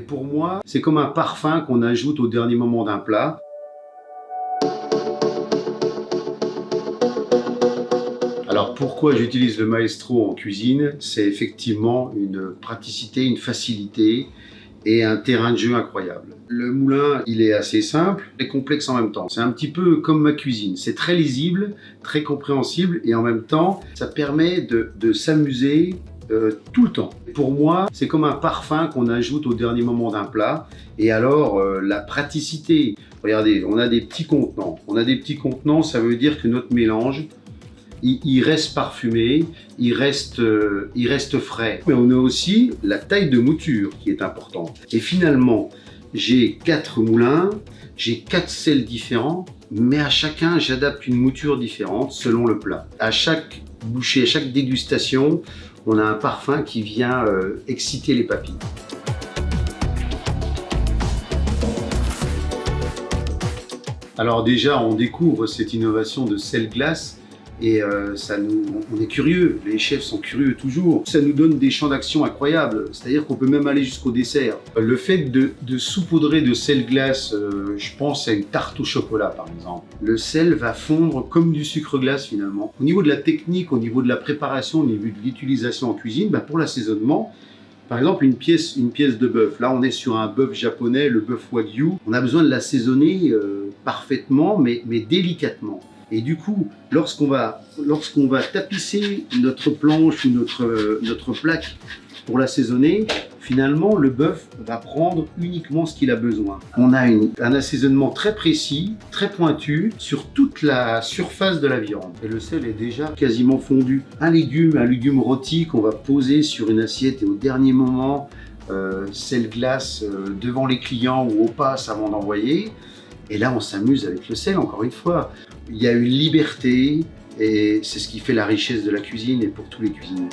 pour moi, c'est comme un parfum qu'on ajoute au dernier moment d'un plat. Alors pourquoi j'utilise le maestro en cuisine? C'est effectivement une praticité, une facilité et un terrain de jeu incroyable. Le moulin, il est assez simple et complexe en même temps. C'est un petit peu comme ma cuisine. C'est très lisible, très compréhensible et en même temps, ça permet de s'amuser tout le temps. Pour moi, c'est comme un parfum qu'on ajoute au dernier moment d'un plat. Et alors, la praticité. Regardez, on a des petits contenants. On a des petits contenants, ça veut dire que notre mélange, il reste parfumé, il reste frais. Mais on a aussi la taille de mouture qui est importante. Et finalement, j'ai 4 moulins, j'ai 4 sels différents, mais à chacun, j'adapte une mouture différente selon le plat. À chaque bouchée, à chaque dégustation, on a un parfum qui vient exciter les papilles. Alors déjà, on découvre cette innovation de sel glace. Et on est curieux, les chefs sont curieux toujours. Ça nous donne des champs d'action incroyables, c'est-à-dire qu'on peut même aller jusqu'au dessert. Le fait de saupoudrer de sel glace, je pense à une tarte au chocolat par exemple. Le sel va fondre comme du sucre glace finalement. Au niveau de la technique, au niveau de la préparation, au niveau de l'utilisation en cuisine, pour l'assaisonnement, par exemple, une pièce de bœuf. Là, on est sur un bœuf japonais, le bœuf wagyu. On a besoin de l'assaisonner parfaitement, mais délicatement. Et du coup, lorsqu'on va tapisser notre planche ou notre plaque pour l'assaisonner, finalement, le bœuf va prendre uniquement ce qu'il a besoin. On a un assaisonnement très précis, très pointu, sur toute la surface de la viande. Et le sel est déjà quasiment fondu. Un légume rôti qu'on va poser sur une assiette et au dernier moment, sel glace devant les clients ou au passe avant d'envoyer. Et là, on s'amuse avec le sel, encore une fois. Il y a une liberté et c'est ce qui fait la richesse de la cuisine et pour tous les cuisiniers.